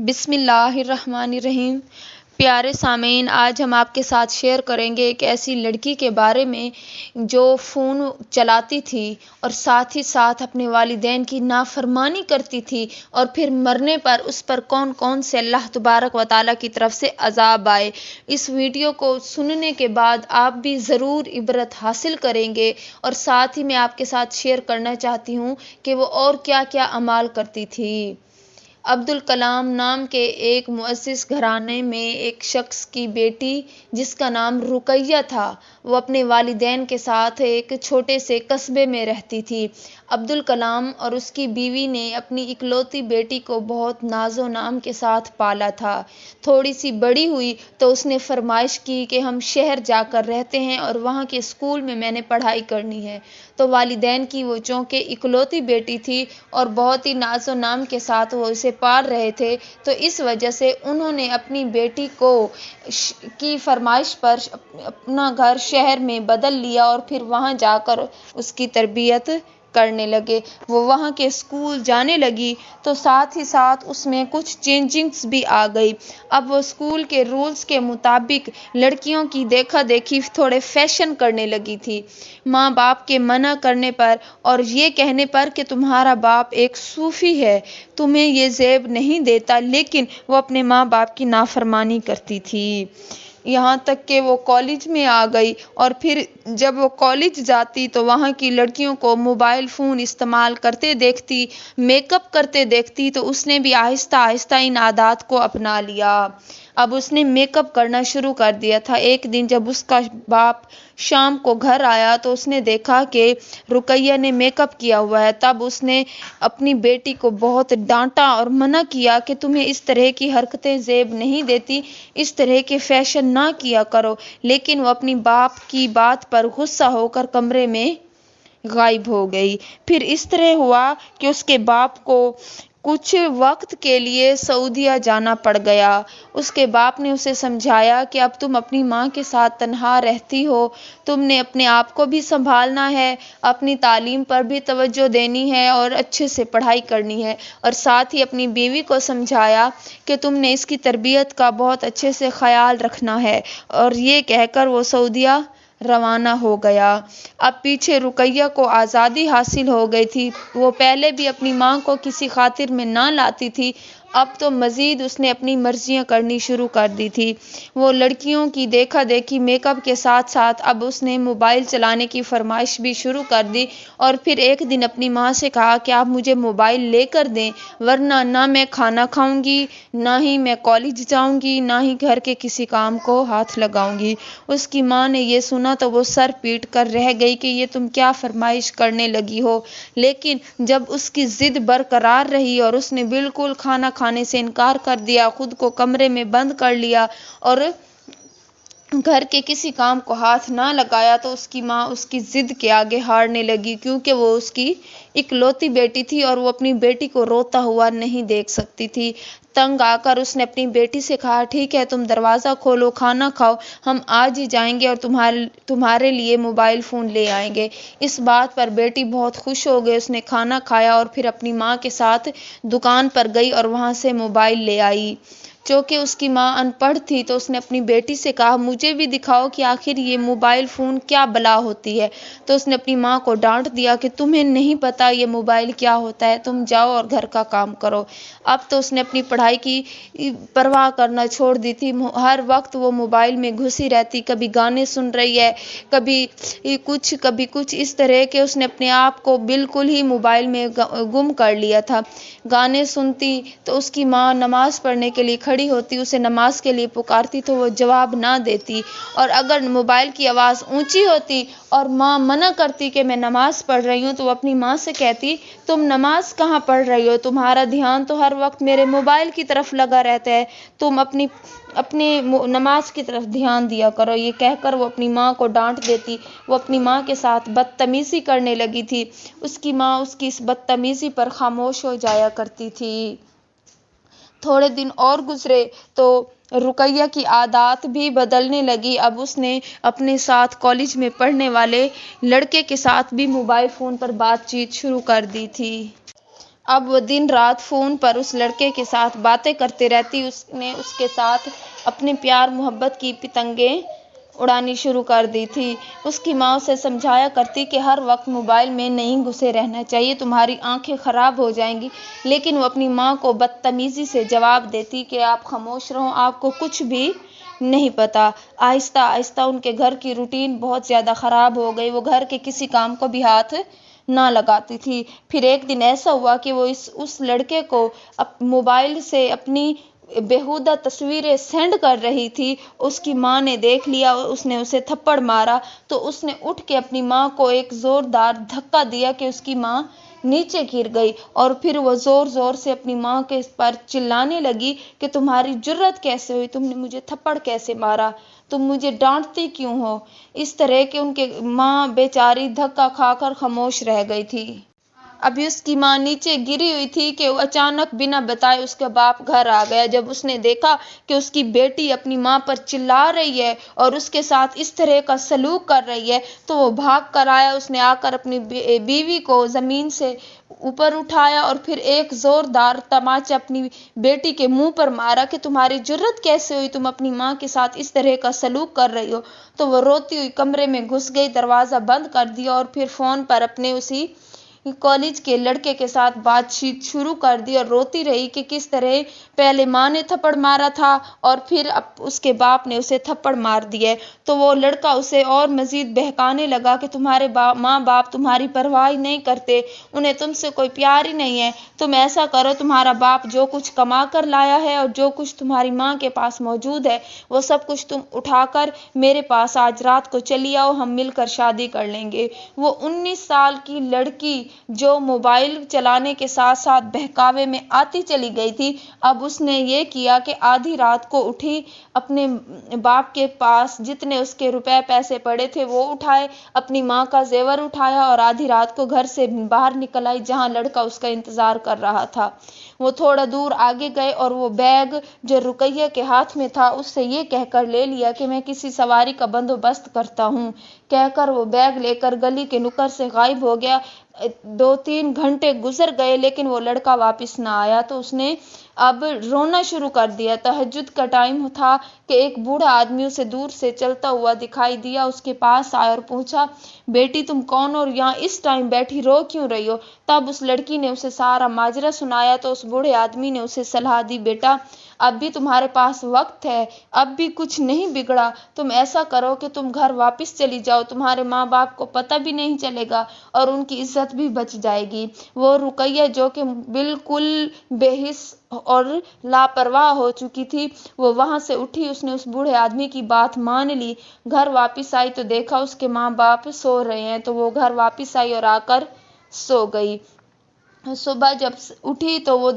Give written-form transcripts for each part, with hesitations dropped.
بسم اللہ الرحمن الرحیم۔ پیارے سامعین، آج ہم آپ کے ساتھ شیئر کریں گے ایک ایسی لڑکی کے بارے میں جو فون چلاتی تھی اور ساتھ ہی ساتھ اپنے والدین کی نافرمانی کرتی تھی، اور پھر مرنے پر اس پر کون کون سے اللہ تبارک و تعالیٰ کی طرف سے عذاب آئے۔ اس ویڈیو کو سننے کے بعد آپ بھی ضرور عبرت حاصل کریں گے، اور ساتھ ہی میں آپ کے ساتھ شیئر کرنا چاہتی ہوں کہ وہ اور کیا کیا اعمال کرتی تھی۔ عبدالکلام نام کے ایک معزز گھرانے میں ایک شخص کی بیٹی جس کا نام رقیہ تھا، وہ اپنے والدین کے ساتھ ایک چھوٹے سے قصبے میں رہتی تھی۔ عبدالکلام اور اس کی بیوی نے اپنی اکلوتی بیٹی کو بہت ناز و نام کے ساتھ پالا تھا۔ تھوڑی سی بڑی ہوئی تو اس نے فرمائش کی کہ ہم شہر جا کر رہتے ہیں اور وہاں کے اسکول میں میں نے پڑھائی کرنی ہے۔ تو والدین کی وہ چونکہ اکلوتی بیٹی تھی اور بہت ہی ناز و نام کے ساتھ وہ اسے پال رہے تھے، تو اس وجہ سے انہوں نے اپنی بیٹی کو کی فرمائش پر اپنا گھر شہر میں بدل لیا اور پھر وہاں جا کر اس کی تربیت کرنے لگے۔ وہ وہاں کے اسکول جانے لگی تو ساتھ ہی ساتھ اس میں کچھ چینجنگز بھی آ گئی۔ اب وہ اسکول کے رولز کے مطابق لڑکیوں کی دیکھا دیکھی تھوڑے فیشن کرنے لگی تھی۔ ماں باپ کے منع کرنے پر اور یہ کہنے پر کہ تمہارا باپ ایک صوفی ہے، تمہیں یہ زیب نہیں دیتا، لیکن وہ اپنے ماں باپ کی نافرمانی کرتی تھی۔ یہاں تک کہ وہ کالج میں آ گئی، اور پھر جب وہ کالج جاتی تو وہاں کی لڑکیوں کو موبائل فون استعمال کرتے دیکھتی، میک اپ کرتے دیکھتی، تو اس نے بھی آہستہ آہستہ ان عادات کو اپنا لیا۔ اب اس نے میک اپ کرنا شروع کر دیا تھا۔ ایک دن جب اس کا باپ شام کو گھر آیا تو اس نے دیکھا کہ رقیہ نے میک اپ کیا ہوا ہے۔ تب اس نے اپنی بیٹی کو بہت ڈانٹا اور منع کیا کہ تمہیں اس طرح کی حرکتیں زیب نہیں دیتی، اس طرح کے فیشن نہ کیا کرو، لیکن وہ اپنی باپ کی بات پر غصہ ہو کر کمرے میں غائب ہو گئی۔ پھر اس طرح ہوا کہ اس کے باپ کو کچھ وقت کے لیے سعودیہ جانا پڑ گیا۔ اس کے باپ نے اسے سمجھایا کہ اب تم اپنی ماں کے ساتھ تنہا رہتی ہو، تم نے اپنے آپ کو بھی سنبھالنا ہے، اپنی تعلیم پر بھی توجہ دینی ہے اور اچھے سے پڑھائی کرنی ہے، اور ساتھ ہی اپنی بیوی کو سمجھایا کہ تم نے اس کی تربیت کا بہت اچھے سے خیال رکھنا ہے، اور یہ کہہ کر وہ سعودیہ روانہ ہو گیا۔ اب پیچھے رقیہ کو آزادی حاصل ہو گئی تھی۔ وہ پہلے بھی اپنی ماں کو کسی خاطر میں نہ لاتی تھی، اب تو مزید اس نے اپنی مرضیاں کرنی شروع کر دی تھی۔ وہ لڑکیوں کی دیکھا دیکھی میک اپ کے ساتھ ساتھ اب اس نے موبائل چلانے کی فرمائش بھی شروع کر دی، اور پھر ایک دن اپنی ماں سے کہا کہ آپ مجھے موبائل لے کر دیں، ورنہ نہ میں کھانا کھاؤں گی، نہ ہی میں کالج جاؤں گی، نہ ہی گھر کے کسی کام کو ہاتھ لگاؤں گی۔ اس کی ماں نے یہ سنا تو وہ سر پیٹ کر رہ گئی کہ یہ تم کیا فرمائش کرنے لگی ہو، لیکن جب اس کی ضد برقرار رہی اور اس نے بالکل کھانا کھانے سے انکار کر دیا، خود کو کمرے میں بند کر لیا اور گھر کے کسی کام کو ہاتھ نہ لگایا، تو اس کی ماں اس کی ضد کے آگے ہارنے لگی، کیونکہ وہ اس کی اکلوتی بیٹی تھی اور وہ اپنی بیٹی کو روتا ہوا نہیں دیکھ سکتی تھی۔ تنگ آ کر اس نے اپنی بیٹی سے کہا، ٹھیک ہے، تم دروازہ کھولو، کھانا کھاؤ، ہم آج ہی جائیں گے اور تمہارے لیے موبائل فون لے آئیں گے۔ اس بات پر بیٹی بہت خوش ہو گئی۔ اس نے کھانا کھایا اور پھر اپنی ماں کے ساتھ دکان پر گئی اور وہاں سے موبائل لے آئی۔ چونکہ اس کی ماں ان پڑھ تھی تو اس نے اپنی بیٹی سے کہا، مجھے بھی دکھاؤ کہ آخر یہ موبائل فون کیا بلا ہوتی ہے۔ تو اس نے اپنی ماں کو ڈانٹ دیا کہ تمہیں نہیں پتا یہ موبائل کیا ہوتا ہے، تم جاؤ اور گھر کا کام کرو۔ اب تو اس نے اپنی پڑھائی کی پرواہ کرنا چھوڑ دی تھی۔ ہر وقت وہ موبائل میں گھسی رہتی، کبھی گانے سن رہی ہے، کبھی کچھ اس طرح کہ اس نے اپنے آپ کو بالکل ہی موبائل میں گم کر لیا تھا۔ گانے سنتی تو اس کی ماں نماز پڑھنے کے لیے کھڑی ہوتی، اسے نماز کے لیے پکارتی تو وہ جواب نہ دیتی، اور اگر موبائل کی آواز اونچی ہوتی اور ماں منع کرتی کہ میں نماز پڑھ رہی ہوں، تو وہ اپنی ماں سے کہتی، تم نماز کہاں پڑھ رہی ہو، تمہارا دھیان تو ہر وقت میرے موبائل کی طرف لگا رہتا ہے، تم اپنی نماز کی طرف دھیان دیا کرو۔ یہ کہہ کر وہ اپنی ماں کو ڈانٹ دیتی۔ وہ اپنی ماں کے ساتھ بدتمیزی کرنے لگی تھی۔ اس کی ماں اس کی اس بدتمیزی پر خاموش ہو جایا کرتی تھی۔ تھوڑے دن اور گزرے تو رقیہ کی عادات بھی بدلنے لگی۔ اب اس نے اپنے ساتھ کالج میں پڑھنے والے لڑکے کے ساتھ بھی موبائل فون پر بات چیت شروع کر دی تھی۔ اب وہ دن رات فون پر اس لڑکے کے ساتھ باتیں کرتے رہتی۔ اس نے اس کے ساتھ اپنے پیار محبت کی پتنگیں اڑانی شروع کر دی تھی۔ اس کی ماں اسے سمجھایا کرتی کہ ہر وقت موبائل میں نہیں گھسے رہنا چاہیے، تمہاری آنکھیں خراب ہو جائیں گی، لیکن وہ اپنی ماں کو بدتمیزی سے جواب دیتی کہ آپ خاموش رہو، آپ کو کچھ بھی نہیں پتا۔ آہستہ آہستہ ان کے گھر کی روٹین بہت زیادہ خراب ہو گئی۔ وہ گھر کے کسی کام کو بھی ہاتھ نہ لگاتی تھی۔ پھر ایک دن ایسا ہوا کہ وہ اس لڑکے کو موبائل سے اپنی بیہودہ تصویریں سینڈ کر رہی تھی۔ اس کی ماں نے دیکھ لیا، اس نے اسے تھپڑ مارا تو اس نے اٹھ کے اپنی ماں کو ایک زوردار دھکا دیا کہ اس کی ماں نیچے گر گئی، اور پھر وہ زور زور سے اپنی ماں کے پر چلانے لگی کہ تمہاری جرت کیسے ہوئی، تم نے مجھے تھپڑ کیسے مارا، تم مجھے ڈانٹتی کیوں ہو، اس طرح کہ ان کے ماں بیچاری دھکا کھا کر خاموش رہ گئی تھی۔ ابھی اس کی ماں نیچے گری ہوئی تھی کہ اچانک بنا بتائے اس کا باپ گھر آ گیا۔ جب اس نے دیکھا کہ اس کی بیٹی اپنی ماں پر چلا رہی ہے اور اس کے ساتھ اس طرح کا سلوک کر رہی ہے تو وہ بھاگ کر آیا۔ اس نے آ کر اپنی بیوی کو زمین سے اوپر اٹھایا اور پھر ایک زوردار تماچا اپنی بیٹی کے منہ پر مارا کہ تمہاری جرت کیسے ہوئی، تم اپنی ماں کے ساتھ اس طرح کا سلوک کر رہی ہو۔ تو وہ روتی ہوئی کمرے میں گھس گئی، دروازہ بند کر دیا اور پھر فون پر اپنے اسی کالج کے لڑکے کے ساتھ بات چیت شروع کر دی اور روتی رہی کہ کس طرح پہلے ماں نے تھپڑ مارا تھا اور پھر اس کے باپ نے اسے تھپڑ مار دیا۔ تو وہ لڑکا اسے اور مزید بہکانے لگا کہ تمہارے ماں باپ تمہاری پرواہ نہیں کرتے، انہیں تم سے کوئی پیار ہی نہیں ہے، تم ایسا کرو، تمہارا باپ جو کچھ کما کر لایا ہے اور جو کچھ تمہاری ماں کے پاس موجود ہے وہ سب کچھ تم اٹھا کر میرے پاس آج رات کو چلی آؤ، ہم مل کر شادی کر لیں گے۔ وہ 19 سال کی لڑکی جو موبائل چلانے کے ساتھ ساتھ بہکاوے میں آتی چلی گئی تھی، اب اس نے یہ کیا کہ آدھی رات کو اٹھی، اپنے باپ کے پاس جتنے اس کے روپے پیسے پڑے تھے وہ اٹھائے، اپنی ماں کا زیور اٹھایا اور آدھی رات کو گھر سے باہر نکل آئی جہاں لڑکا اس کا انتظار کر رہا تھا۔ وہ تھوڑا دور آگے گئے اور وہ بیگ جو رقیہ کے ہاتھ میں تھا اس سے یہ کہہ کر لے لیا کہ میں کسی سواری کا بندوبست کرتا ہوں، کہہ کر وہ بیگ لے کر گلی کے نکڑ سے غائب ہو گیا۔ 2-3 گھنٹے گزر گئے لیکن وہ لڑکا واپس نہ آیا تو اس نے اب رونا شروع کر دیا۔ تہجد کا ٹائم تھا کہ ایک بوڑھا آدمی اسے دور سے چلتا ہوا دکھائی دیا، اس کے پاس آیا اور پوچھا، بیٹی تم کون ہو اور یہاں اس ٹائم بیٹھی رو کیوں رہی ہو؟ تب اس لڑکی نے اسے سارا ماجرا سنایا تو اس بوڑھے آدمی نے اسے صلاح دی، بیٹا اب بھی تمہارے پاس وقت ہے، اب بھی کچھ نہیں بگڑا، تم ایسا کرو کہ تم گھر واپس چلی جاؤ، تمہارے ماں باپ کو پتہ بھی نہیں چلے گا اور ان کی عزت بھی بچ جائے گی۔ وہ رقیہ جو کہ بالکل بے حس اور لاپرواہ ہو چکی تھی وہ وہاں سے اٹھی، اس نے اس بوڑھے آدمی کی بات مان لی، گھر واپس آئی تو دیکھا اس کے ماں باپ سو رہے ہیں تو وہ گھر واپس آئی اور آ کر سو گئی۔ صبح جب اٹھی تو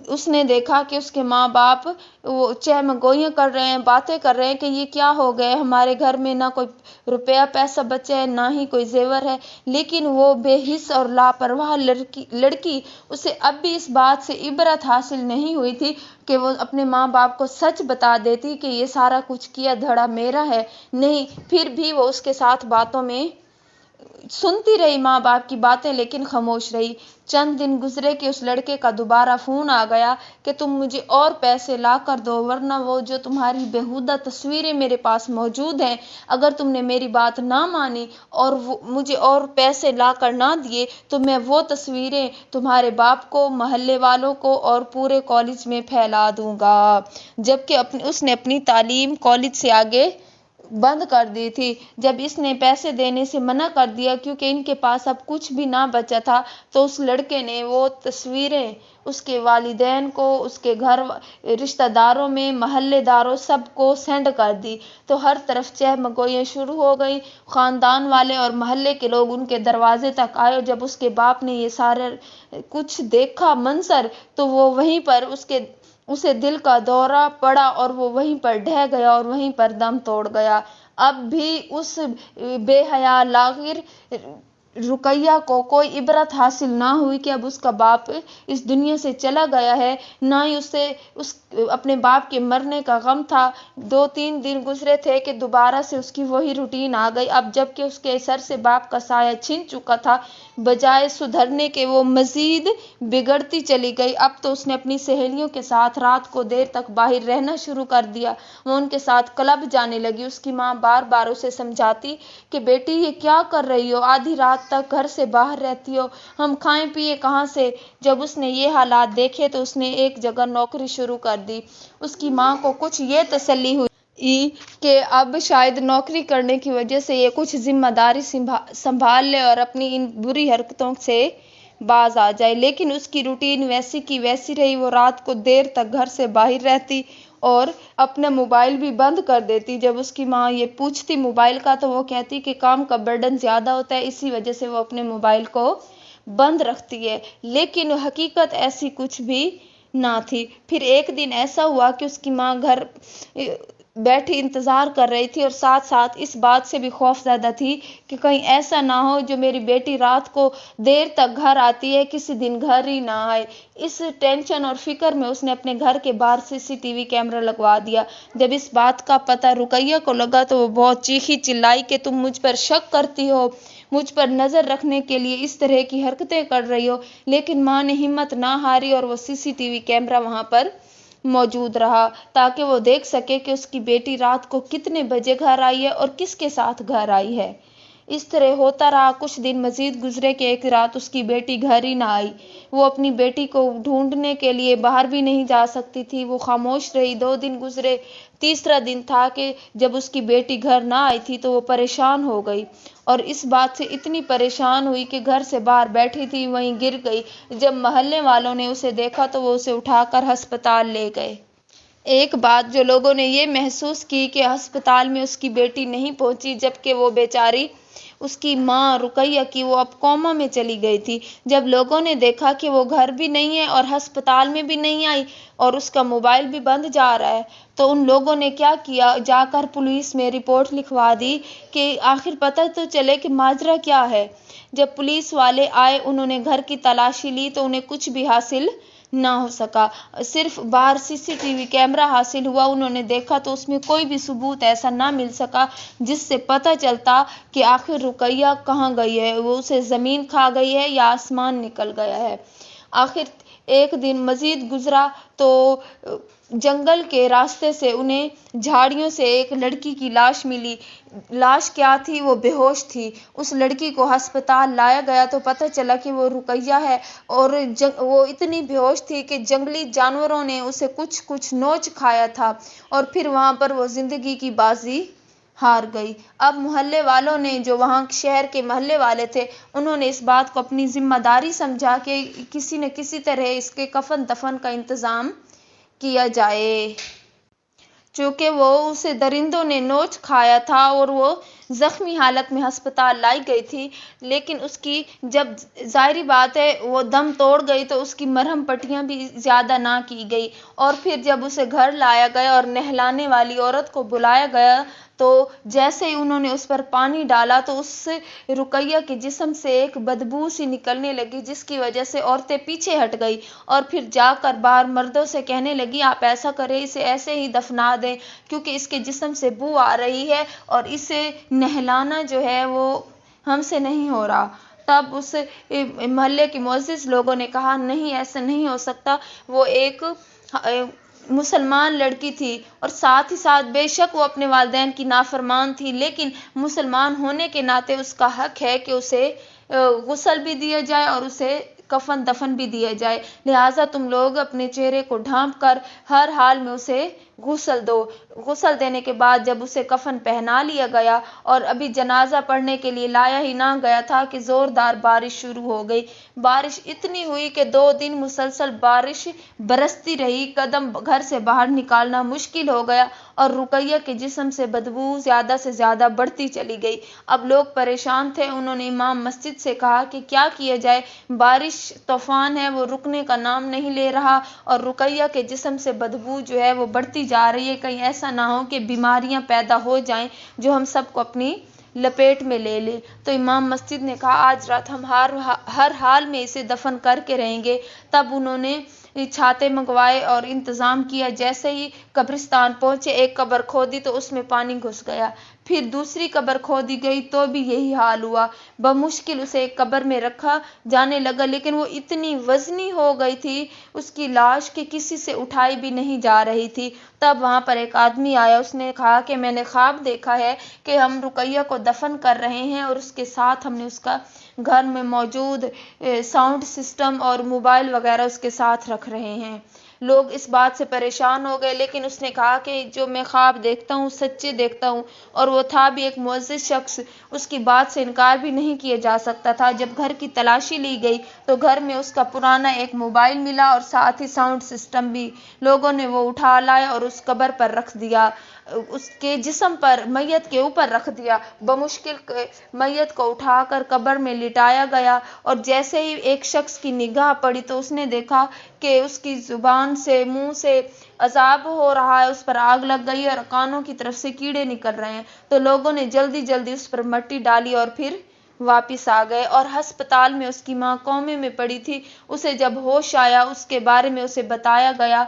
اس نے دیکھا کہ اس کے ماں باپ وہ چہمگوئیاں کر رہے ہیں، باتیں کر رہے ہیں کہ یہ کیا ہو گئے، ہمارے گھر میں نہ کوئی روپیہ پیسہ بچے ہے نہ ہی کوئی زیور ہے، لیکن وہ بے حس اور لاپرواہ لڑکی اسے اب بھی اس بات سے عبرت حاصل نہیں ہوئی تھی کہ وہ اپنے ماں باپ کو سچ بتا دیتی کہ یہ سارا کچھ کیا دھڑا میرا ہے، نہیں، پھر بھی وہ اس کے ساتھ باتوں میں سنتی رہی ماں باپ کی باتیں لیکن خاموش رہی۔ چند دن گزرے کہ اس لڑکے کا دوبارہ فون آ گیا کہ تم مجھے اور پیسے لا کر دو ورنہ وہ جو تمہاری بیہودہ تصویریں میرے پاس موجود ہیں، اگر تم نے میری بات نہ مانی اور مجھے اور پیسے لا کر نہ دیے تو میں وہ تصویریں تمہارے باپ کو، محلے والوں کو اور پورے کالج میں پھیلا دوں گا۔ جبکہ اس نے اپنی تعلیم کالج سے آگے بند کر دی تھی۔ جب اس نے پیسے دینے سے منع کر دیا کیونکہ ان کے پاس اب کچھ بھی نہ بچا تھا تو اس لڑکے نے وہ تصویریں اس کے والدین کو، اس کے گھر رشتہ داروں میں، محلے داروں سب کو سینڈ کر دی تو ہر طرف چہمگوئیاں شروع ہو گئی۔ خاندان والے اور محلے کے لوگ ان کے دروازے تک آئے۔ جب اس کے باپ نے یہ سارا کچھ دیکھا منظر تو وہ وہیں پر اسے دل کا دورہ پڑا اور وہ وہیں پر ڈھہ گیا اور وہیں پر دم توڑ گیا۔ اب بھی اس بے حیا لاغر رقیہ کو کوئی عبرت حاصل نہ ہوئی کہ اب اس کا باپ اس دنیا سے چلا گیا ہے، نہ ہی اسے اپنے باپ کے مرنے کا غم تھا۔ 2-3 دن گزرے تھے کہ دوبارہ سے اس کی وہی روٹین آ گئی۔ اب جب کہ اس کے سر سے باپ کا سایہ چھن چکا تھا بجائے سدھرنے کے وہ مزید بگڑتی چلی گئی۔ اب تو اس نے اپنی سہیلیوں کے ساتھ رات کو دیر تک باہر رہنا شروع کر دیا۔ وہ ان کے ساتھ کلب جانے لگی۔ اس کی ماں بار بار اسے سمجھاتی کہ بیٹی یہ کیا کر رہی ہو، آدھی رات تک گھر سے باہر رہتی ہو، ہم کھائیں پیئیں کہاں سے۔ جب اس نے یہ حالات دیکھے تو اس نے ایک جگہ نوکری شروع کر دی۔ اس کی ماں کو کچھ یہ تسلی ہوئی کہ اب شاید نوکری کرنے کی وجہ سے یہ کچھ ذمہ داری سنبھال لے اور اپنی ان بری حرکتوں سے باز آ جائے، لیکن اس کی روٹین ویسی کی ویسی رہی۔ وہ رات کو دیر تک گھر سے باہر رہتی اور اپنا موبائل بھی بند کر دیتی۔ جب اس کی ماں یہ پوچھتی موبائل کا تو وہ کہتی کہ کام کا برڈن زیادہ ہوتا ہے، اسی وجہ سے وہ اپنے موبائل کو بند رکھتی ہے، لیکن حقیقت ایسی کچھ بھی نہ تھی۔ پھر ایک دن ایسا ہوا کہ اس کی ماں گھر بیٹھی انتظار کر رہی تھی اور ساتھ ساتھ اس بات سے بھی خوف زدہ تھی کہ کہیں ایسا نہ ہو جو میری بیٹی رات کو دیر تک گھر آتی ہے کسی دن گھر ہی نہ آئے۔ اس ٹینشن اور فکر میں اس نے اپنے گھر کے باہر CCTV کیمرہ لگوا دیا۔ جب اس بات کا پتہ رقیہ کو لگا تو وہ بہت چیخی چلائی کہ تم مجھ پر شک کرتی ہو، مجھ پر نظر رکھنے کے لیے اس طرح کی حرکتیں کر رہی ہو، لیکن ماں نے ہمت نہ ہاری اور وہ CCTV کیمرہ وہاں پر موجود رہا تاکہ وہ دیکھ سکے کہ اس کی بیٹی رات کو کتنے بجے گھر آئی ہے اور کس کے ساتھ گھر آئی ہے۔ اس طرح ہوتا رہا۔ کچھ دن مزید گزرے کہ ایک رات اس کی بیٹی گھر ہی نہ آئی۔ وہ اپنی بیٹی کو ڈھونڈنے کے لیے باہر بھی نہیں جا سکتی تھی۔ وہ خاموش رہی۔ 2 دن گزرے۔ تیسرا دن تھا کہ جب اس کی بیٹی گھر نہ آئی تھی تو وہ پریشان ہو گئی اور اس بات سے اتنی پریشان ہوئی کہ گھر سے باہر بیٹھی تھی وہیں گر گئی۔ جب محلے والوں نے اسے دیکھا تو وہ اسے اٹھا کر ہسپتال لے گئے۔ ایک بات جو لوگوں نے یہ محسوس کی کہ ہسپتال میں اس کی بیٹی نہیں پہنچی، جبکہ وہ بیچاری اس کی ماں رقیہ کی وہ اب کوما میں چلی گئی تھی۔ جب لوگوں نے دیکھا کہ وہ گھر بھی نہیں ہے اور ہسپتال میں بھی نہیں آئی اور اس کا موبائل بھی بند جا رہا ہے تو ان لوگوں نے کیا کیا، جا کر پولیس میں رپورٹ لکھوا دی کہ آخر پتہ تو چلے کہ ماجرا کیا ہے۔ جب پولیس والے آئے انہوں نے گھر کی تلاشی لی تو انہیں کچھ بھی حاصل نہ ہو سکا، صرف باہر CCTV کیمرہ حاصل ہوا۔ انہوں نے دیکھا تو اس میں کوئی بھی ثبوت ایسا نہ مل سکا جس سے پتہ چلتا کہ آخر رقیہ کہاں گئی ہے، وہ اسے زمین کھا گئی ہے یا آسمان نکل گیا ہے۔ آخر ایک دن مزید گزرا تو جنگل کے راستے سے انہیں جھاڑیوں سے ایک لڑکی کی لاش ملی۔ لاش کیا تھی، وہ بے ہوش تھی۔ اس لڑکی کو ہسپتال لایا گیا تو پتہ چلا کہ وہ رقیہ ہے اور وہ اتنی بے ہوش تھی کہ جنگلی جانوروں نے اسے کچھ نوچ کھایا تھا اور پھر وہاں پر وہ زندگی کی بازی ہار گئی۔ اب محلے والوں نے، جو وہاں شہر کے محلے والے تھے، انہوں نے اس بات کو اپنی ذمہ داری سمجھا کہ کسی نہ کسی طرح اس کے کفن دفن کا انتظام کیا جائے۔ چونکہ وہ اسے درندوں نے نوچ کھایا تھا اور وہ زخمی حالت میں ہسپتال لائی گئی تھی، لیکن اس کی جب ظاہری بات ہے وہ دم توڑ گئی تو اس کی مرہم پٹیاں بھی زیادہ نہ کی گئی اور پھر جب اسے گھر لایا گیا اور نہلانے والی عورت کو بلایا گیا تو جیسے ہی انہوں نے اس پر پانی ڈالا تو اس رقیہ کے جسم سے ایک بدبو سی نکلنے لگی جس کی وجہ سے عورتیں پیچھے ہٹ گئی اور پھر جا کر باہر مردوں سے کہنے لگی آپ ایسا کریں، اسے ایسے ہی دفنا دیں کیونکہ اس کے جسم سے بو آ رہی ہے اور اسے نہلانا جو ہے وہ ہم سے نہیں ہو رہا۔ تب اس محلے کے معزز لوگوں نے کہا نہیں ایسا نہیں ہو سکتا، وہ ایک مسلمان لڑکی تھی اور ساتھ ہی ساتھ بے شک وہ اپنے والدین کی نافرمان تھی، لیکن مسلمان ہونے کے ناطے اس کا حق ہے کہ اسے غسل بھی دیا جائے اور اسے کفن دفن بھی دیا جائے، لہٰذا تم لوگ اپنے چہرے کو ڈھانپ کر ہر حال میں اسے غسل دو۔ غسل دینے کے بعد جب اسے کفن پہنا لیا گیا اور ابھی جنازہ پڑھنے کے لیے لایا ہی نہ گیا تھا کہ زوردار بارش شروع ہو گئی۔ بارش اتنی ہوئی کہ 2 دن مسلسل بارش برستی رہی، قدم گھر سے باہر نکالنا مشکل ہو گیا اور رقیہ کے جسم سے بدبو زیادہ سے زیادہ بڑھتی چلی گئی۔ اب لوگ پریشان تھے، انہوں نے امام مسجد سے کہا کہ کیا کیا جائے، بارش طوفان ہے وہ رکنے کا نام نہیں لے رہا اور رقیہ کے جسم سے بدبو جو ہے وہ بڑھتی جا رہی ہے، کہیں ایسا نہ ہو کہ بیماریاں پیدا ہو جائیں جو ہم سب کو اپنی لپیٹ میں لے لے۔ تو امام مسجد نے کہا آج رات ہم ہر حال میں اسے دفن کر کے رہیں گے۔ تب انہوں نے چھاتے منگوائے اور انتظام کیا۔ جیسے ہی قبرستان پہنچے، ایک قبر کھودی تو اس میں پانی گھس گیا، پھر دوسری قبر کھودی گئی تو بھی یہی حال ہوا۔ بمشکل اسے ایک قبر میں رکھا جانے لگا، لیکن وہ اتنی وزنی ہو گئی تھی اس کی لاش کہ کسی سے اٹھائی بھی نہیں جا رہی تھی۔ تب وہاں پر ایک آدمی آیا، اس نے کہا کہ میں نے خواب دیکھا ہے کہ ہم رقیہ کو دفن کر رہے ہیں اور اس کے ساتھ ہم نے اس کا گھر میں موجود ساؤنڈ سسٹم اور موبائل وغیرہ اس کے ساتھ رکھ رہے ہیں۔ لوگ اس بات سے پریشان ہو گئے، لیکن اس نے کہا کہ جو میں خواب دیکھتا ہوں سچے دیکھتا ہوں، اور وہ تھا بھی ایک معزز شخص، اس کی بات سے انکار بھی نہیں کیا جا سکتا تھا۔ جب گھر کی تلاشی لی گئی تو گھر میں اس کا پرانا ایک موبائل ملا اور ساتھ ہی ساؤنڈ سسٹم بھی۔ لوگوں نے وہ اٹھا لایا اور اس قبر پر رکھ دیا، اس کے جسم پر، میت کے اوپر رکھ دیا۔ بمشکل میت کو اٹھا کر قبر میں لٹایا گیا، اور جیسے ہی ایک شخص کی نگاہ پڑی تو اس نے دیکھا کہ اس کی زبان سے، منہ سے عذاب ہو رہا ہے، اس پر آگ لگ گئی اور کانوں کی طرف سے کیڑے نکل رہے ہیں۔ تو لوگوں نے جلدی جلدی اس پر مٹی ڈالی اور پھر واپس آ گئے، اور ہسپتال میں اس کی ماں کومے میں پڑی تھی۔ اسے جب ہوش آیا، اس کے بارے میں اسے بتایا گیا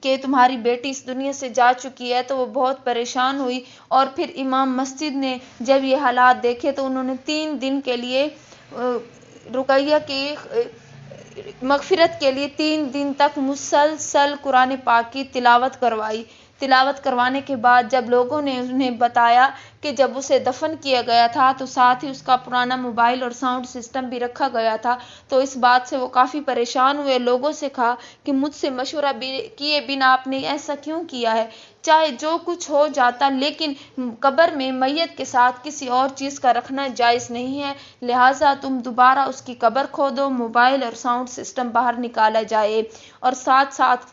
کہ تمہاری بیٹی اس دنیا سے جا چکی ہے، تو وہ بہت پریشان ہوئی۔ اور پھر امام مسجد نے جب یہ حالات دیکھے تو انہوں نے 3 دن کے لیے رقیہ کی مغفرت کے لیے 3 دن تک مسلسل قرآن پاک کی تلاوت کروائی۔ تلاوت کروانے کے بعد جب لوگوں نے انہیں بتایا کہ جب اسے دفن کیا گیا تھا تو ساتھ ہی اس کا پرانا موبائل اور ساؤنڈ سسٹم بھی رکھا گیا تھا، تو اس بات سے وہ کافی پریشان ہوئے۔ لوگوں سے کہا کہ مجھ سے مشورہ کیے بنا آپ نے ایسا کیوں کیا ہے؟ چاہے جو کچھ ہو جاتا، لیکن قبر میں میت کے ساتھ کسی اور چیز کا رکھنا جائز نہیں ہے، لہٰذا تم دوبارہ اس کی قبر کھودو، موبائل اور ساؤنڈ سسٹم باہر نکالا جائے۔ اور ساتھ ساتھ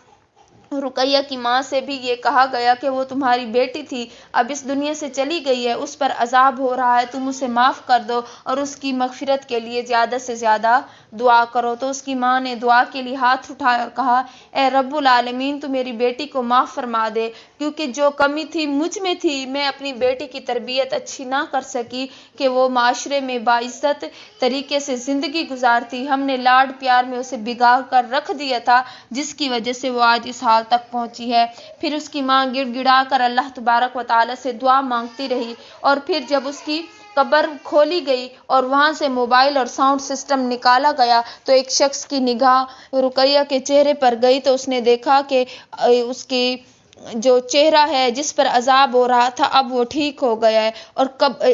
رقیہ کی ماں سے بھی یہ کہا گیا کہ وہ تمہاری بیٹی تھی، اب اس دنیا سے چلی گئی ہے، اس پر عذاب ہو رہا ہے، تم اسے معاف کر دو اور اس کی مغفرت کے لیے زیادہ سے زیادہ دعا کرو۔ تو اس کی ماں نے دعا کے لیے ہاتھ اٹھایا اور کہا، اے رب العالمین، تو میری بیٹی کو معاف فرما دے، کیونکہ جو کمی تھی مجھ میں تھی، میں اپنی بیٹی کی تربیت اچھی نہ کر سکی کہ وہ معاشرے میں باعزت طریقے سے زندگی گزارتی۔ ہم نے لاڈ پیار میں اسے بگا کر رکھ دیا تھا، جس کی وجہ سے وہ آج اس حال تک پہنچی ہے۔ پھر اس کی ماں گڑ گڑا کر اللہ تبارک و تعالیٰ سے دعا مانگتی رہی، اور پھر جب اس کی قبر کھولی گئی اور وہاں سے موبائل اور ساؤنڈ سسٹم نکالا گیا تو ایک شخص کی نگاہ رقیہ کے چہرے پر گئی، تو اس نے دیکھا کہ اس کی جو چہرہ ہے جس پر عذاب ہو رہا تھا اب وہ ٹھیک ہو گیا ہے، اور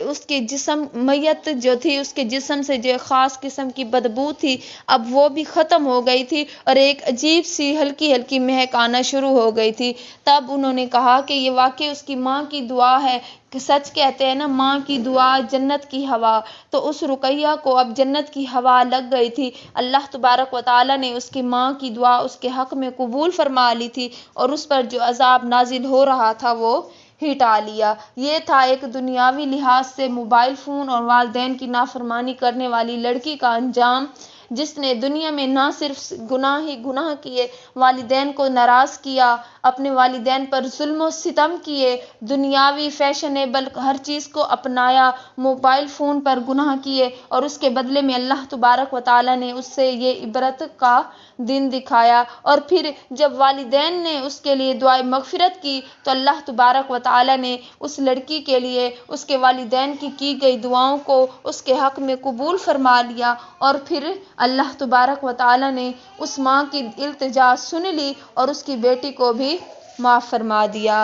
اس کے جسم، میت جو تھی اس کے جسم سے جو خاص قسم کی بدبو تھی اب وہ بھی ختم ہو گئی تھی، اور ایک عجیب سی ہلکی ہلکی مہک آنا شروع ہو گئی تھی۔ تب انہوں نے کہا کہ یہ واقعی اس کی ماں کی دعا ہے، کہ سچ کہتے ہیں نا، ماں کی دعا جنت کی ہوا۔ تو اس رقیہ کو اب جنت کی ہوا لگ گئی تھی۔ اللہ تبارک و تعالیٰ نے اس کی ماں کی دعا اس کے حق میں قبول فرما لی تھی، اور اس پر جو عذاب نازل ہو رہا تھا وہ ہٹا لیا۔ یہ تھا ایک دنیاوی لحاظ سے موبائل فون اور والدین کی نافرمانی کرنے والی لڑکی کا انجام، جس نے دنیا میں نہ صرف گناہ ہی گناہ کیے، والدین کو ناراض کیا، اپنے والدین پر ظلم و ستم کیے، دنیاوی فیشنیبل ہر چیز کو اپنایا، موبائل فون پر گناہ کیے، اور اس کے بدلے میں اللہ تبارک و تعالیٰ نے اس سے یہ عبرت کا دن دکھایا۔ اور پھر جب والدین نے اس کے لیے دعائے مغفرت کی تو اللہ تبارک و تعالیٰ نے اس لڑکی کے لیے اس کے والدین کی گئی دعاؤں کو اس کے حق میں قبول فرما لیا، اور پھر اللہ تبارک و تعالیٰ نے اس ماں کی التجا سن لی اور اس کی بیٹی کو بھی معاف فرما دیا۔